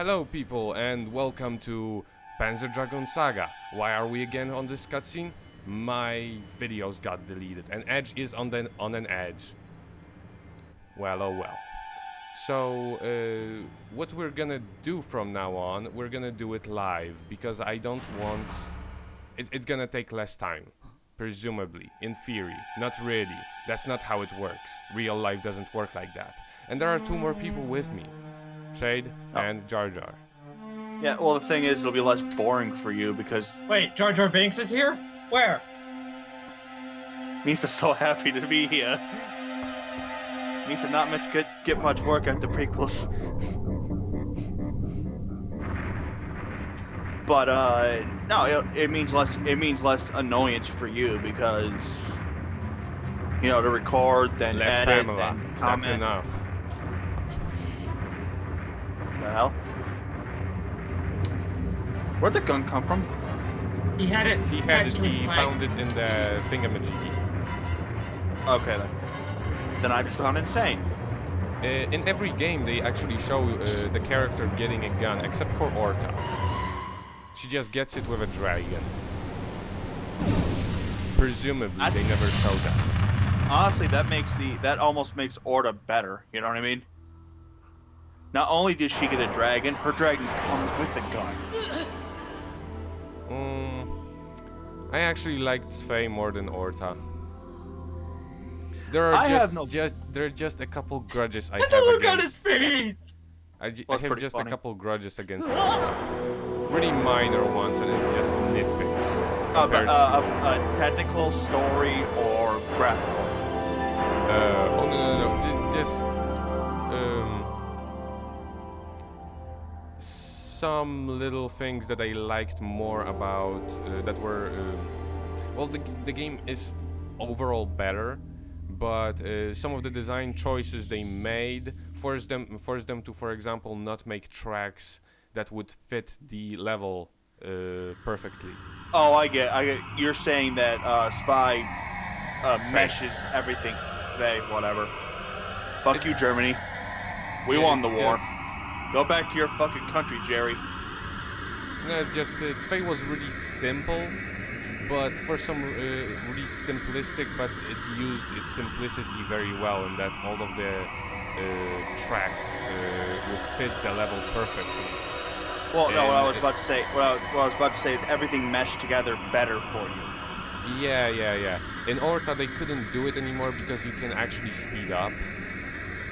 Hello people and welcome to Panzer Dragoon Saga. Why are we again on this cutscene? My videos got deleted and Edge is on an edge. Well, oh well. So, what we're gonna do from now on, we're gonna do it live, because I don't want... It's gonna take less time. Presumably, in theory, not really. That's not how it works. Real life doesn't work like that. And there are two more people with me. Shade and Jar Jar. Yeah, well, the thing is, it'll be less boring for you because... Wait, Jar Jar Binks is here? Where? Misa's so happy to be here. Misa not much get much work at the prequels. But, no, it means less annoyance for you because, you know, to record, then Less edit, Pamela. then comment. That's enough. The hell? Where'd the gun come from? He had it. He found it in the thingamajiggy. Okay, then I just gone insane. In every game they actually show the character getting a gun, except for Orta. She just gets it with a dragon. Presumably they never show that. Honestly, that almost makes Orta better. You know what I mean? Not only did she get a dragon, her dragon comes with a gun. I actually liked Sfei more than Orta. There are just a couple grudges I have look at against. his face. I have just a couple grudges against Orta. Really minor ones, and it's just nitpicks. A technical story or graphical? Oh no, just some little things that I liked more about that were well, the game is overall better, but some of the design choices they made forced them to, for example, not make tracks that would fit the level perfectly. Oh, I get. You're saying that Spy meshes everything. Spy, whatever. Fuck you, Germany. We won the war. Go back to your fucking country, Jerry. No, it's just Spy was really simple, but for some really simplistic, but it used its simplicity very well, in that all of the tracks would fit the level perfectly. Well, no, what I was about to say is everything meshed together better for you. Yeah. In Orta they couldn't do it anymore because you can actually speed up.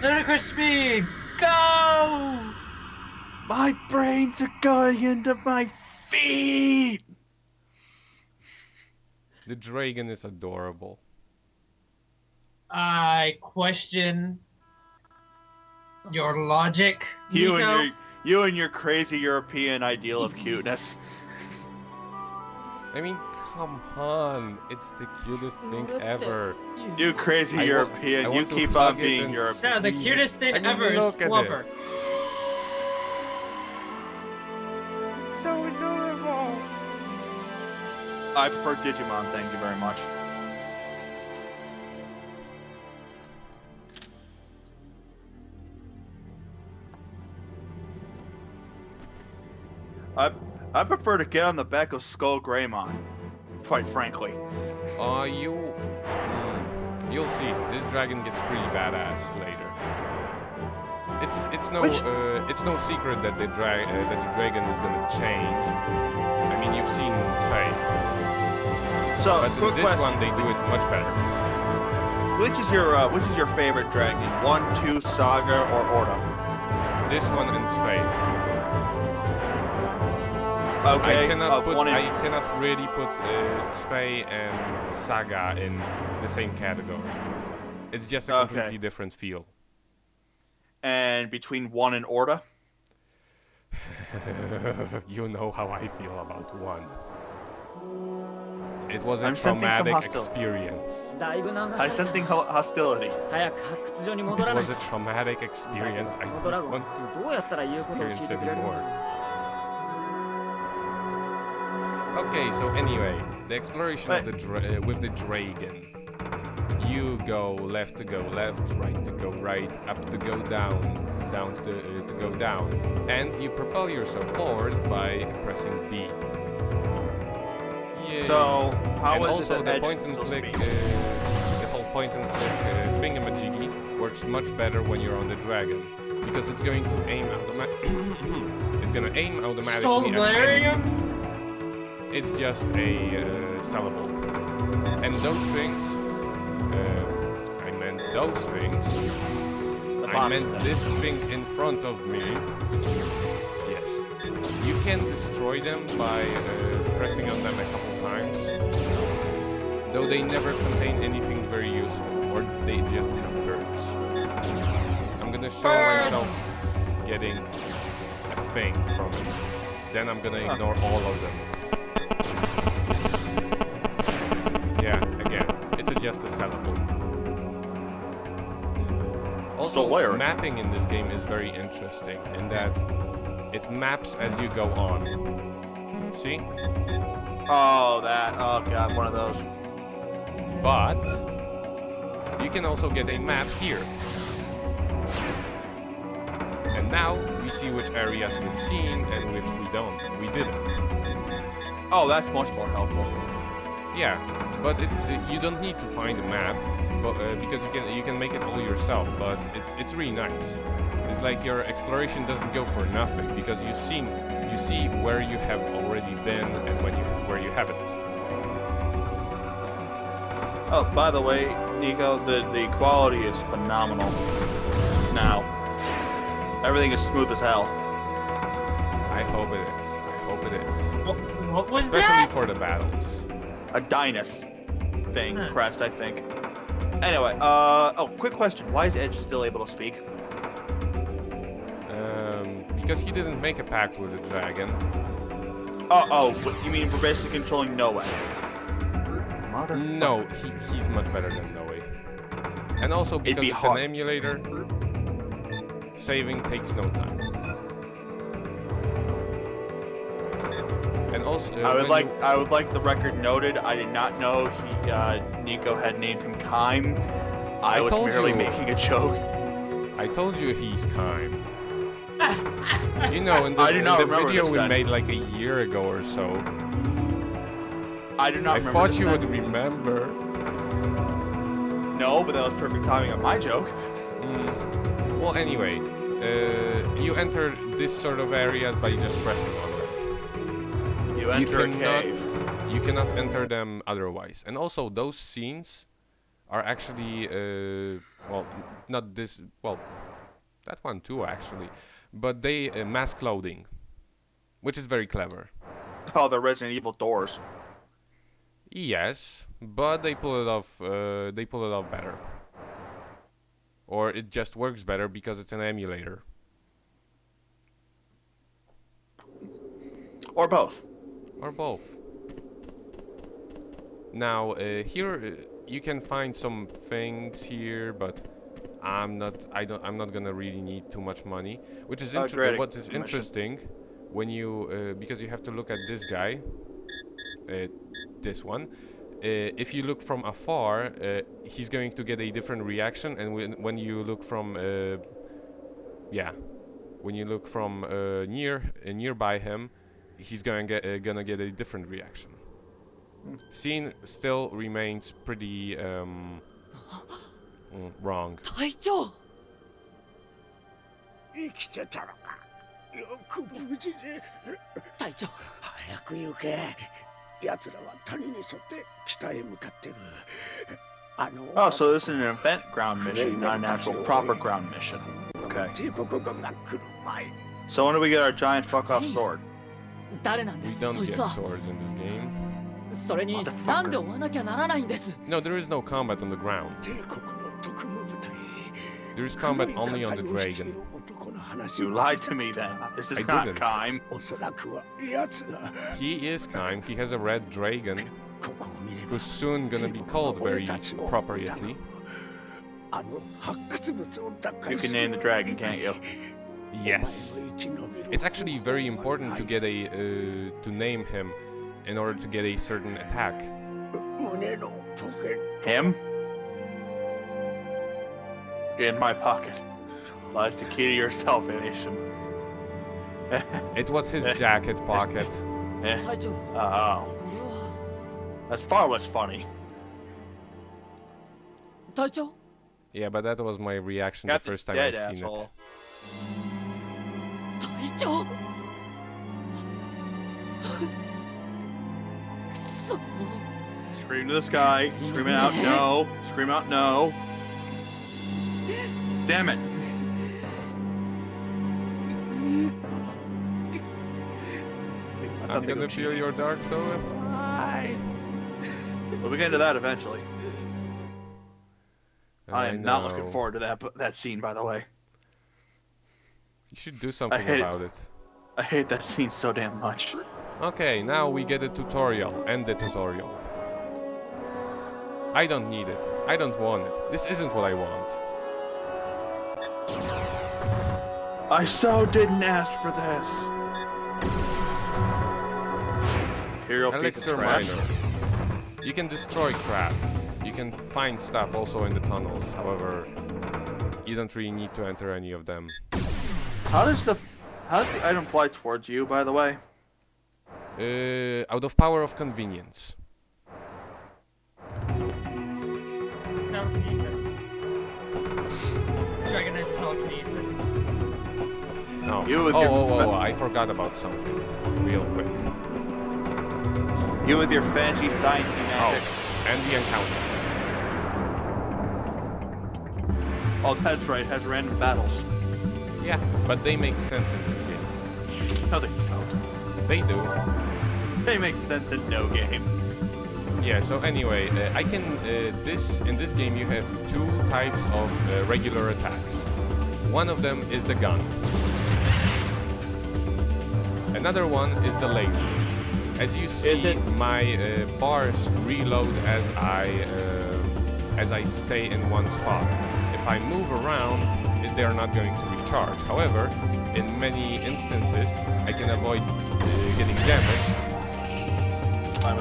Ludicrous speed, go! My brains are going into my feet. The dragon is adorable. I question your logic, Nico. You and your crazy European ideal of cuteness. I mean, come on, it's the cutest thing ever. You crazy European, you keep on being European. Yeah, the cutest thing ever is Flubber. So adorable. I prefer Digimon, thank you very much. I prefer to get on the back of Skull Greymon, quite frankly. You'll see. This dragon gets pretty badass later. It's no secret that the dragon is gonna change. I mean, you've seen Sfei. So, but quick in this question. one they do it much better. Which is your favorite dragon? 1, 2, Saga, or Orta? This one and Sfei. Okay. I cannot really put Sfei and Saga in the same category. It's just a completely different feel. And between 1 and Orta? You know how I feel about 1. It was a traumatic experience. I'm sensing hostility. It was a traumatic experience. I don't want to experience anymore. Okay, so anyway, the exploration of with the dragon. You go left to go left, right to go right, up to go down. down to go down, and you propel yourself forward by pressing B. Yeah. So how and is also it the that point Edge and is so click, speedy? the whole point and click thingamajiggy works much better when you're on the dragon, because it's going to aim it's gonna aim automatically at anything. It's just a sellable. And those things, I meant those things. I meant this thing in front of me. Yes. You can destroy them by pressing on them a couple times. Though they never contain anything very useful, or they just have birds. I'm gonna show myself getting a thing from it. Then I'm gonna ignore all of them. Yeah, again, it's just a sellable. Also, mapping in this game is very interesting in that it maps as you go on. See? Oh, god, one of those. But you can also get a map here. And now we see which areas we've seen and which we didn't. Oh, that's much more helpful. Yeah, but it's you don't need to find a map, but because you can make it all yourself. But it's really nice. It's like your exploration doesn't go for nothing because you see where you have already been and where you haven't. Oh, by the way, Nico, the quality is phenomenal. Now, everything is smooth as hell. I hope it is. I hope it is. What was Especially that? for the battles. A Dynus thing, crest, I think. Anyway, oh, quick question. Why is Edge still able to speak? Because he didn't make a pact with the dragon. Oh, you mean we're basically controlling Noe? No, he's much better than Noe. And also because it's an emulator, saving takes no time. And also, I would like the record noted. I did not know Nico had named him Kime. I was merely making a joke. I told you he's Kime. You know, in the video we made like a year ago or so. I do not remember. I thought you would remember. No, but that was perfect timing on my joke. Well, anyway, you enter this sort of areas by just pressing on them. You enter a cave. You cannot enter them otherwise. And also, those scenes are actually, well, not this, well, that one too actually, but they mass clothing, which is very clever. Oh, the Resident Evil doors. Yes, but they pull it off. They pull it off better, or it just works better because it's an emulator. Or both. Or both. Now here you can find some things here, but I'm not gonna really need too much money. Which is what is interesting when you because you have to look at this guy. This one. If you look from afar, he's going to get a different reaction, and when you look from when you look from nearby him, he's gonna get a different reaction. Scene still remains pretty wrong. Oh, so this is an event ground mission, not an actual proper ground mission. Okay. So when do we get our giant fuck-off sword? We don't get swords in this game. No, there is no combat on the ground. There is combat only on the dragon. You lied to me then. This is not Kime. He is Kime. He has a red dragon, who's soon gonna be called very appropriately. You can name the dragon, can't you? Yes. It's actually very important to get to name him in order to get a certain attack. Him? In my pocket. Lies the key to your salvation. It was his jacket pocket. Oh. That's far less funny. Yeah, but that was my reaction the first time I seen it. Scream to the sky. Scream out no. Scream out no. Damn it. I'm gonna feel your dark soul. We'll get into that eventually. I am not looking forward to that scene, by the way. You should do something about it. I hate that scene so damn much. Okay, now we get a tutorial. End the tutorial. I don't need it. I don't want it. This isn't what I want. I so didn't ask for this. Elixir Miner. You can destroy crap. You can find stuff also in the tunnels. However, you don't really need to enter any of them. How does the item fly towards you, by the way? Out of power of convenience. Telekinesis. Dragon's telekinesis. No. Oh, I forgot about something. Real quick. You with your fancy sciencey magic. Oh, and the encounter. Oh, that's right. It has random battles. Yeah, but they make sense in this game. No, they don't. They do. They make sense in no game. Yeah, so anyway, I can... in this game you have two types of regular attacks. One of them is the gun. Another one is the laser. As you see, my bars reload as I stay in one spot. If I move around, they're not going to recharge. However, in many instances, I can avoid getting damaged by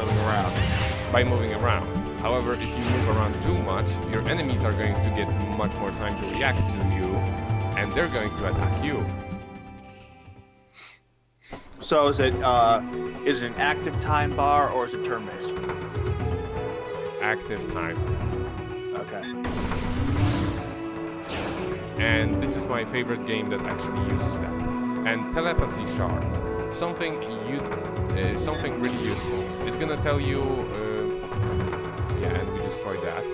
moving around. However, if you move around too much, your enemies are going to get much more time to react to you, and they're going to attack you. So is it an active time bar or is it turn-based? Active time. Okay. And this is my favorite game that actually uses that. And telepathy shard, something really useful. It's gonna tell you, yeah, and we destroyed that.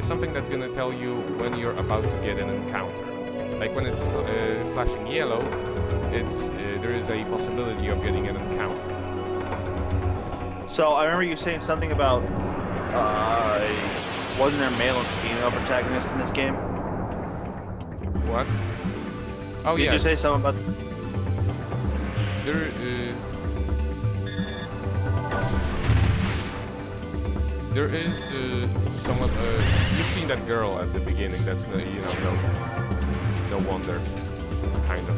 Something that's gonna tell you when you're about to get an encounter. Like when it's flashing yellow, there is a possibility of getting an encounter. So I remember you saying something about wasn't there male and female protagonists in this game? What? Oh, yes. Did you say something about? There is somewhat. You've seen that girl at the beginning. That's no wonder, kind of.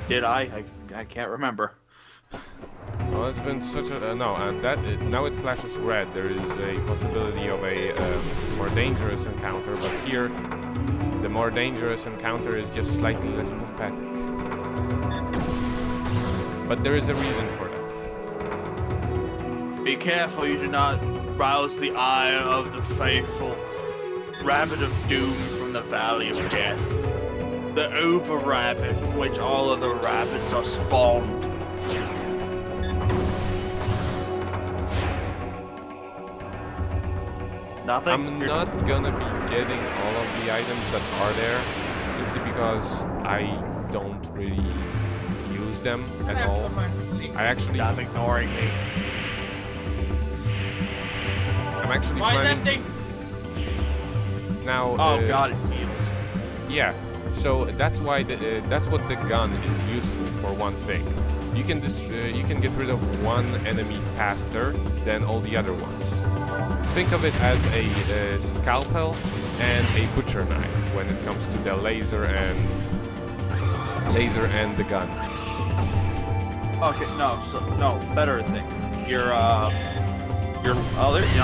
Did I can't remember. Well, it's been such a now it flashes red. There is a possibility of a more dangerous encounter, but here the more dangerous encounter is just slightly less pathetic. But there is a reason for that. Be careful you do not rouse the ire of the faithful. Rabbit of doom from the valley of death. The uber rabbit from which all of the rabbits are spawned. Nothing? I'm not gonna be getting all of the items that are there, simply because I don't really use them at all. I actually... Stop ignoring me. I'm actually Why planning... is that thing? Now... Oh god, it heals. Yeah, so that's why that's what the gun is useful for one thing. You can get rid of one enemy faster than all the other ones. Think of it as a scalpel and a butcher knife when it comes to the laser and the gun. Okay, no, better thing. Now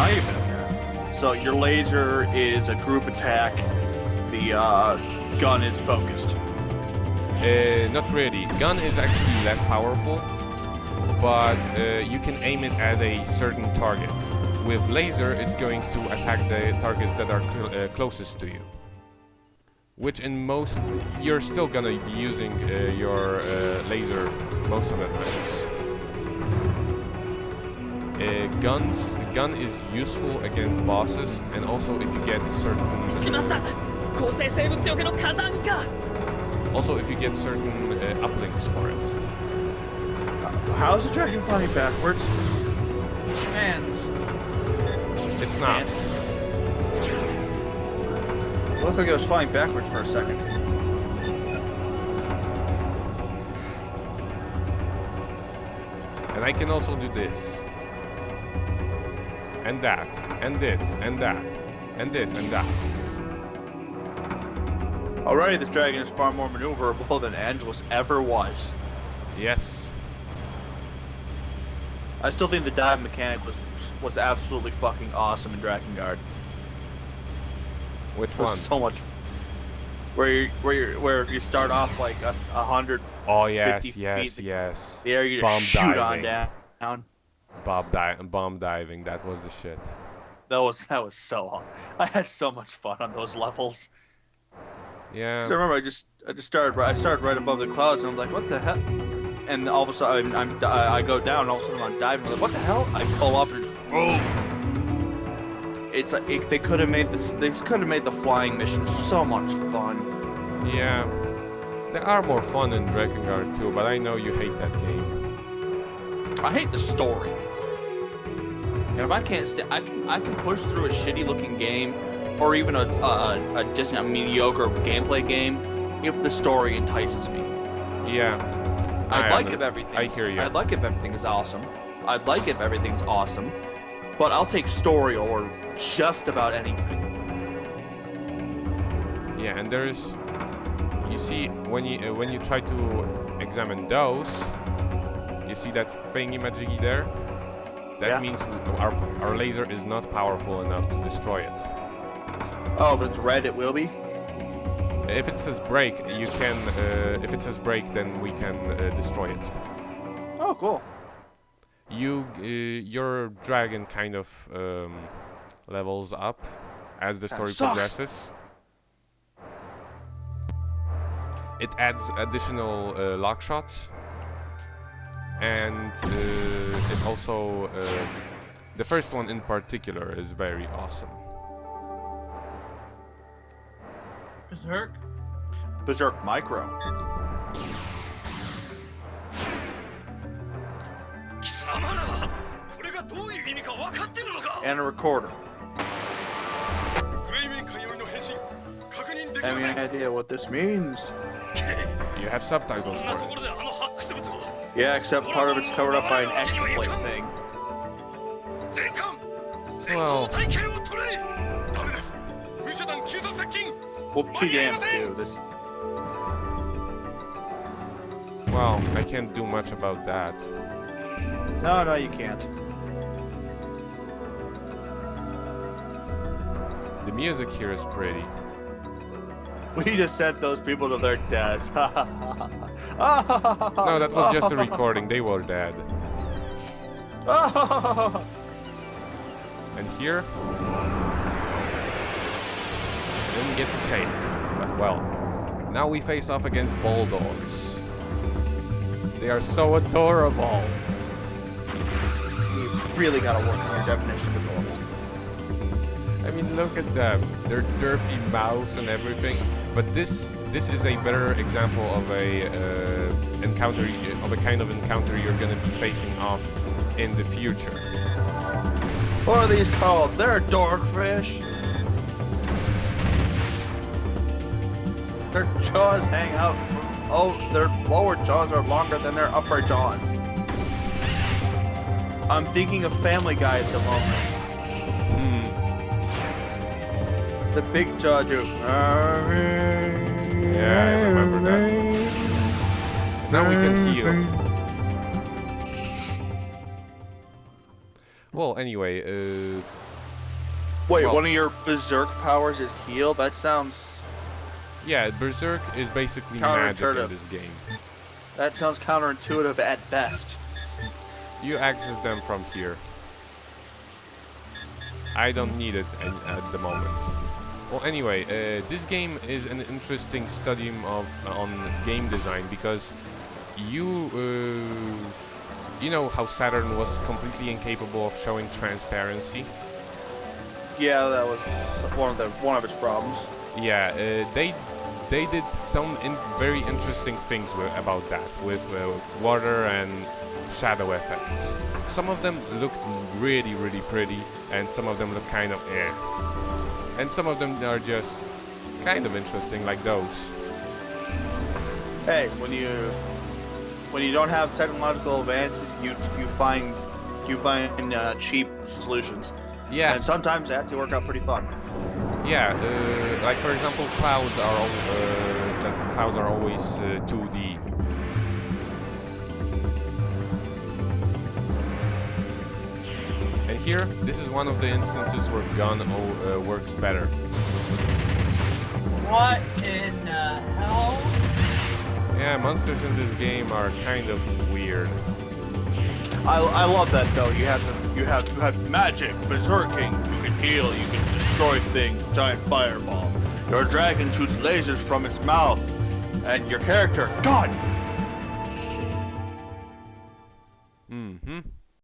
you've been up there. So your laser is a group attack, the gun is focused. Not really. Gun is actually less powerful, but you can aim it at a certain target. With laser, it's going to attack the targets that are closest to you. Which in most, you're still gonna be using your laser most of the times. Gun is useful against bosses, and also if you get a certain... Also if you get certain uplinks for it. How's the dragon flying backwards? Hands. It's not. It looked like it was flying backwards for a second. And I can also do this. And that. And this. And that. And this. And that. Alrighty, this dragon is far more maneuverable than Angelus ever was. Yes. I still think the dive mechanic was absolutely fucking awesome in Drakengard. Which one? So much. Where you start off like 100. Oh yes, feet yes. The area you Bomb shoot diving. on down. Bomb diving. That was the shit. That was so hard. I had so much fun on those levels. Yeah. 'Cause I remember I started right above the clouds and I'm like, what the hell? And all of a sudden I go down and all of a sudden I'm diving. I'm like, what the hell? I pull up and boom. It's like they could have made this. They could have made the flying mission so much fun. Yeah. They are more fun in Drakengard too, but I know you hate that game. I hate the story. And if I can't I can push through a shitty looking game, or even a just a mediocre gameplay game, if the story entices me. Yeah. I'd like if everything. I hear you. I'd like if everything is awesome. I'd like if everything's awesome, but I'll take story over just about anything. Yeah, and there's, you see, when you try to examine those, you see that thingy majiggy there. That means our laser is not powerful enough to destroy it. Oh, if it's red, it will be. If it says break, you can. If it says break, then we can destroy it. Oh, cool. Your dragon kind of levels up as the story progresses. It adds additional lock shots, and it also the first one in particular is very awesome. Berserk Micro. And a recorder. Have any idea what this means? You have subtitles for it. Yeah, except part of it's covered up by an X-plate thing. Well, Whoop-tie damn do this. well, I can't do much about that. No, you can't. The music here is pretty. We just sent those people to their deaths. No, that was just a recording. They were dead. And here, I didn't get to say it, but well. Now we face off against Boldors. They are so adorable. You really gotta work on your definition of adorable. I mean, look at them. Their derpy mouths and everything. But this is a better example of a encounter, of a kind of encounter you're gonna be facing off in the future. What are these called? They're dogfish. Their jaws hang out. Oh, their lower jaws are longer than their upper jaws. I'm thinking of Family Guy at the moment. The big jaw do. Yeah, I remember that. Now we can heal. Well, anyway, Wait, one of your berserk powers is heal? That sounds Yeah, Berserk is basically magic in Counterintuitive. this game. That sounds counterintuitive at best. You access them from here. I don't need it at the moment. Well, anyway, this game is an interesting study on game design because you know how Saturn was completely incapable of showing transparency. Yeah, that was one of its problems. Yeah, they did some very interesting things about that with water and shadow effects. Some of them looked really, really pretty, and some of them look kind of eh. And some of them are just kind of interesting, like those. Hey, when you don't have technological advances, you find cheap solutions. Yeah. And sometimes they actually work out pretty fun. Yeah, like for example, clouds are always 2D. And here, this is one of the instances where gun works better. What in the hell? Yeah, monsters in this game are kind of weird. I love that though. You have magic, berserking. You can heal. You can destroy things. Giant fireball. Your dragon shoots lasers from its mouth, and your character, God